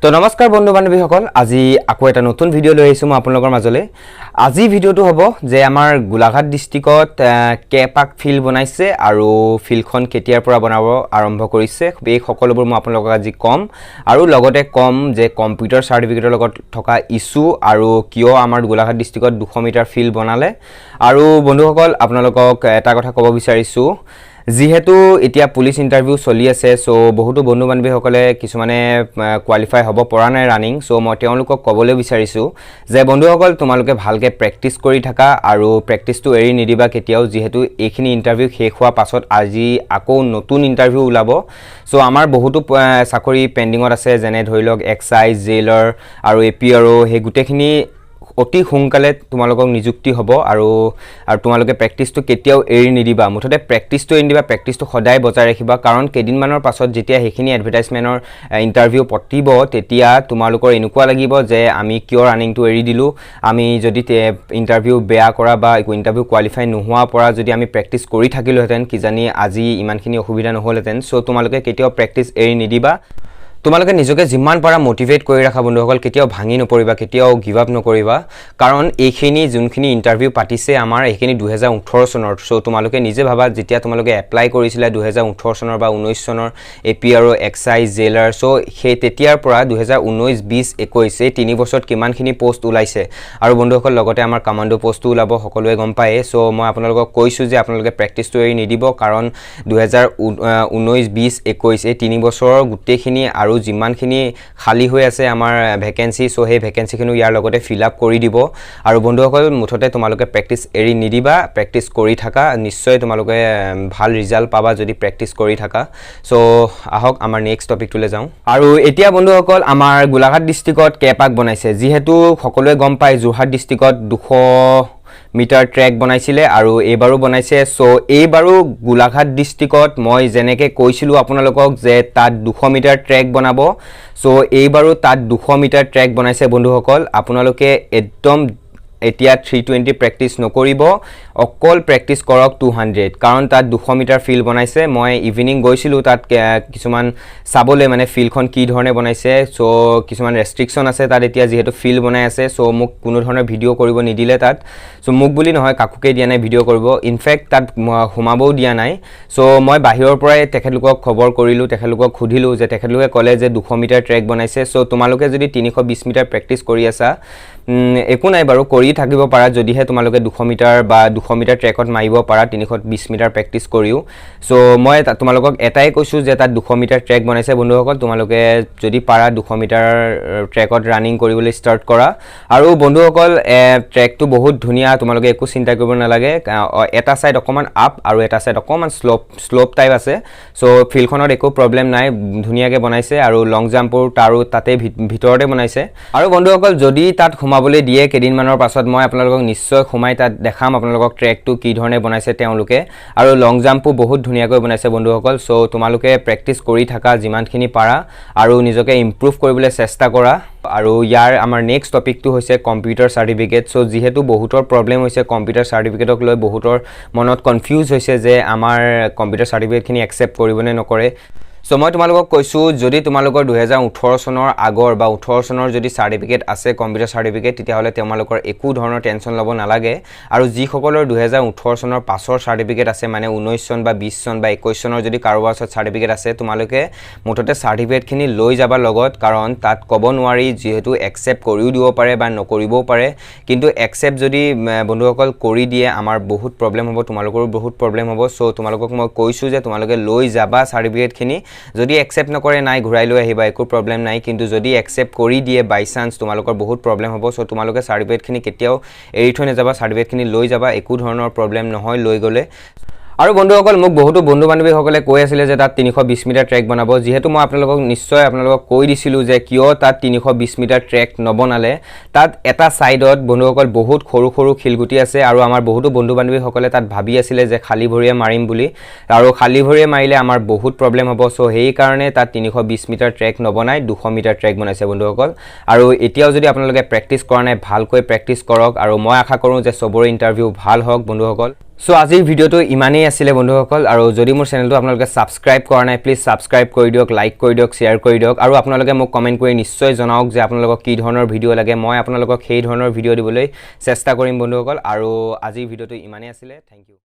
তো নমস্কাৰ বন্ধু বান্ধৱীসকল, আজি আকৌ এটা নতুন ভিডিঅ' লৈ আহিছোঁ মই আপোনালোকৰ মাজলৈ। আজি ভিডিঅ'টো হ'ব যে আমাৰ গোলাঘাট ডিষ্ট্ৰিক্টত কেপাক ফিল্ড বনাইছে আৰু ফিল্ডখন কেতিয়াৰ পৰা বনাব আৰম্ভ কৰিছে, এই সকলোবোৰ মই আপোনালোকক আজি ক'ম আৰু লগতে ক'ম যে কম্পিউটাৰ চাৰ্টিফিকেটৰ লগত থকা ইছ্যু আৰু কিয় আমাৰ গোলাঘাট ডিষ্ট্ৰিক্টত 200 মিটাৰ ফিল্ড বনালে। আৰু বন্ধুসকল, আপোনালোকক এটা কথা ক'ব বিচাৰিছোঁ, যিহেতু এতিয়া পুলিচ ইণ্টাৰভিউ চলি আছে, চ' বহুতো বন্ধু বান্ধৱীসকলে কিছুমানে কোৱালিফাই হ'ব পৰা নাই ৰানিং, চ' মই তেওঁলোকক ক'বলৈ বিচাৰিছোঁ যে বন্ধুসকল, তোমালোকে ভালকৈ প্ৰেক্টিচ কৰি থাকা আৰু প্ৰেক্টিচটো এৰি নিদিবা কেতিয়াও, যিহেতু এইখিনি ইণ্টাৰভিউ শেষ হোৱাৰ পাছত আজি আকৌ নতুন ইণ্টাৰভিউ ওলাব। চ' আমাৰ বহুতো চাকৰি পেণ্ডিঙত আছে, যেনে ধৰি লওক এক্সাইজ, জেইলৰ আৰু APRO, সেই গোটেইখিনি অতি সোনকালে তোমালোকক নিযুক্তি হ'ব আৰু তোমালোকে প্ৰেক্টিচটো কেতিয়াও এৰি নিদিবা। মুঠতে প্ৰেক্টিচটো এৰি নিদিবা, প্ৰেক্টিচটো সদায় বজাই ৰাখিবা, কাৰণ কেইদিনমানৰ পাছত যেতিয়া সেইখিনি এডভাৰটাইজমেণ্টৰ ইণ্টাৰভিউ পাতিব, তেতিয়া তোমালোকৰ এনেকুৱা লাগিব যে আমি কিয় ৰানিংটো এৰি দিলোঁ, আমি যদি ইণ্টাৰভিউ বেয়া কৰা বা ইণ্টাৰভিউ কোৱালিফাই নোহোৱাৰ পৰা যদি আমি প্ৰেক্টিচ কৰি থাকিলোহেঁতেন, কিজানি আজি ইমানখিনি অসুবিধা নহ'লহেঁতেন। চ' তোমালোকে কেতিয়াও প্ৰেক্টিচ এৰি নিদিবা। তোমালোকে নিজকে যিমান পাৰা মটিভেট কৰি ৰাখা বন্ধুসকল, কেতিয়াও ভাঙি নপৰিবা, কেতিয়াও গিভ আপ নকৰিবা, কাৰণ এইখিনি যোনখিনি ইণ্টাৰভিউ পাতিছে আমাৰ এইখিনি 2018 চনৰ। চ' তোমালোকে নিজে ভাবা, যেতিয়া তোমালোকে এপ্লাই কৰিছিলা 2018 চনৰ বা 19 চনৰ APRO, এক্সাইজ, জেইলাৰ, চ' সেই তেতিয়াৰ পৰা 2019, 20, 21 এই 3 বছৰত কিমানখিনি পোষ্ট ওলাইছে। আৰু বন্ধুসকল, লগতে আমাৰ কামাণ্ডো পোষ্টো ওলাব, সকলোৱে গম পায়ে। চ' মই আপোনালোকক কৈছোঁ যে আপোনালোকে প্ৰেক্টিচটো এৰি নিদিব, কাৰণ 2019, 20, 21 এই 3 বছৰৰ গোটেইখিনি আৰু যিমানখিনি খালী হৈ আছে আমাৰ ভেকেঞ্চি, চ' সেই ভেকেঞ্চিখিনি ইয়াৰ লগতে ফিল আপ কৰি দিব। আৰু বন্ধুসকল, মুঠতে তোমালোকে প্ৰেক্টিচ এৰি নিদিবা, প্ৰেক্টিচ কৰি থাকা, নিশ্চয় তোমালোকে ভাল ৰিজাল্ট পাবা যদি প্ৰেক্টিচ কৰি থাকা। চ' আহক আমাৰ নেক্সট টপিকটোলৈ যাওঁ। আৰু এতিয়া বন্ধুসকল, আমাৰ গোলাঘাট ডিষ্ট্ৰিক্টত কেপাক বনাইছে, যিহেতু সকলোৱে গম পায় যোৰহাট ডিষ্ট্ৰিক্টত 200 মিটাৰ ট্ৰেক বনাইছিলে আৰু এইবাৰো বনাইছে। চ' এইবাৰো গোলাঘাট ডিষ্ট্ৰিক্টত মই যেনেকৈ কৈছিলোঁ আপোনালোকক যে তাত 200 মিটাৰ ট্ৰেক বনাব, চ' এইবাৰো তাত 200 মিটাৰ ট্ৰেক বনাইছে বন্ধুসকল। আপোনালোকে একদম এতিয়া 320 প্ৰেক্টিচ নকৰিব, অকল প্ৰেক্টিচ কৰক 200, কাৰণ তাত 200 মিটাৰ ফিল্ড বনাইছে। মই ইভিনিং গৈছিলোঁ তাত কিছুমান চাবলৈ, মানে ফিল্ডখন কি ধৰণে বনাইছে। চ' কিছুমান ৰেষ্ট্ৰিকশ্যন আছে তাত এতিয়া, যিহেতু ফিল্ড বনাই আছে। চ' মোক কোনো ধৰণৰ ভিডিঅ' কৰিব নিদিলে তাত। চ' মোক বুলি নহয়, কাকোকে দিয়া নাই ভিডিঅ' কৰিব, ইনফেক্ট তাত সোমাবও দিয়া নাই। চ' মই বাহিৰৰ পৰাই তেখেতলোকক খবৰ কৰিলোঁ, তেখেতলোকক সুধিলোঁ যে তেখেতলোকে ক'লে যে 200 মিটাৰ ট্ৰেক বনাইছে। চ' তোমালোকে যদি 320 মিটাৰ প্ৰেক্টিচ কৰি আছা, একো নাই বাৰু, কৰি থাকিব পাৰা, যদিহে তোমালোকে 200 মিটাৰ বা 200 মিটাৰ ট্ৰেকত মাৰিব পাৰা 320 মিটাৰ প্ৰেক্টিচ কৰিও। চ' মই তোমালোকক এটাই কৈছোঁ যে তাত 200 মিটাৰ ট্ৰেক বনাইছে বন্ধুসকল, তোমালোকে যদি পাৰা 200 মিটাৰ ট্ৰেকত ৰানিং কৰিবলৈ ষ্টাৰ্ট কৰা। আৰু বন্ধুসকল, ট্ৰেকটো বহুত ধুনীয়া, তোমালোকে একো চিন্তা কৰিব নালাগে। এটা ছাইড অকণমান আপ আৰু এটা ছাইড অকণমান শ্ল'প টাইপ আছে। চ' ফিল্ডখনত একো প্ৰব্লেম নাই, ধুনীয়াকৈ বনাইছে। আৰু লং জাম্পৰ তাৰো তাতে ভিতৰতে বনাইছে। আৰু বন্ধুসকল, যদি তাত সোমাবলৈ দিয়ে কেইদিনমানৰ পাছত, মই আপোনালোকক নিশ্চয় সোমাই তাত দেখাম আপোনালোকক ট্ৰেকটো কি ধৰণে বনাইছে তেওঁলোকে। আৰু লং জাম্পো বহুত ধুনীয়াকৈ বনাইছে বন্ধুসকল। চ' তোমালোকে প্ৰেক্টিচ কৰি থাকা যিমানখিনি পাৰা আৰু নিজকে ইম্প্ৰুভ কৰিবলৈ চেষ্টা কৰা। আৰু ইয়াৰ আমাৰ নেক্সট টপিকটো হৈছে কম্পিউটাৰ চাৰ্টিফিকেট। চ' যিহেতু বহুতৰ প্ৰব্লেম হৈছে কম্পিউটাৰ চাৰ্টিফিকেটক লৈ, বহুতৰ মনত কনফিউজ হৈছে যে আমাৰ কম্পিউটাৰ চাৰ্টিফিকেটখিনি একচেপ্ট কৰিবনে নকৰে। চ' মই তোমালোকক কৈছোঁ, যদি তোমালোকৰ 2018 চনৰ আগৰ বা 18 চনৰ যদি চাৰ্টিফিকেট আছে কম্পিউটাৰ চাৰ্টিফিকেট, তেতিয়াহ'লে তোমালোকৰ একো ধৰণৰ টেনশ্যন ল'ব নালাগে। আৰু যিসকলৰ 2018 চনৰ পাছৰ চাৰ্টিফিকেট আছে, মানে 19 চন বা 20 চন বা 21 চনৰ যদি কাৰোবাৰ ওচৰত চাৰ্টিফিকেট আছে, তোমালোকে মুঠতে চাৰ্টিফিকেটখিনি লৈ যাবা লগত, কাৰণ তাত ক'ব নোৱাৰি, যিহেতু একচেপ্ট কৰিও দিব পাৰে বা নকৰিবও পাৰে। কিন্তু একচেপ্ট যদি বন্ধুসকল কৰি দিয়ে, আমাৰ বহুত প্ৰব্লেম হ'ব, তোমালোকৰো বহুত প্ৰব্লেম হ'ব। চ' তোমালোকক মই কৈছোঁ যে তোমালোকে লৈ যাবা চাৰ্টিফিকেটখিনি। যদি একচেপ্ট নকৰে নাই, ঘূৰাই লৈ আহিবা, একো প্ৰব্লেম নাই। কিন্তু যদি একচেপ্ট কৰি দিয়ে বাই চান্স, তোমালোকৰ বহুত প্ৰব্লেম হ'ব। চ' তোমালোকে চাৰ্টিফিকেটখিনি কেতিয়াও এৰি থৈ নাযাবা, চাৰ্টিফিকেটখিনি লৈ যাবা, একো ধৰণৰ প্ৰব্লেম নহয় লৈ গ'লে। আৰু বন্ধুসকল, মোক বহুতো বন্ধু বান্ধৱীসকলে কৈ আছিলে যে তাত 320 মিটাৰ ট্ৰেক বনাব, যিহেতু মই আপোনালোকক কৈ দিছিলোঁ যে কিয় তাত 320 মিটাৰ ট্ৰেক নবনালে। তাত এটা ছাইডত বন্ধুসকল বহুত সৰু সৰু শিলগুটি আছে, আৰু আমাৰ বহুতো বন্ধু বান্ধৱীসকলে তাত ভাবি আছিলে যে খালী ভৰিয়ে মাৰিম বুলি, আৰু খালী ভৰিয়ে মাৰিলে আমাৰ বহুত প্ৰব্লেম হ'ব। চ' সেইকাৰণে তাত 320 মিটাৰ ট্ৰেক নবনাই 200 মিটাৰ ট্ৰেক বনাইছে বন্ধুসকল। আৰু এতিয়াও যদি আপোনালোকে প্ৰেক্টিচ কৰা নাই, ভালকৈ প্ৰেক্টিচ কৰক, আৰু মই আশা কৰোঁ যে চবৰে ইণ্টাৰভিউ ভাল হওক বন্ধুসকল। সো আজিৰ ভিডিওটো ইমানেই আছিলে বন্ধুসকল আৰু যদি মোৰ চেনেলটো আপোনালোকে সাবস্ক্ৰাইব কৰা নাই প্লিজ সাবস্ক্ৰাইব কৰি দিয়ক লাইক কৰি দিয়ক শেয়াৰ কৰি দিয়ক আৰু আপোনালোকে মোক কমেন্ট কৰি নিশ্চয় জনাওক যে আপোনালোকক কি ধৰণৰ ভিডিও লাগে মই আপোনালোকক সেই ধৰণৰ ভিডিও দিবলৈ চেষ্টা কৰিম বন্ধুসকল আৰু আজিৰ ভিডিওটো ইমানেই আছিলে থ্যাংক ইউ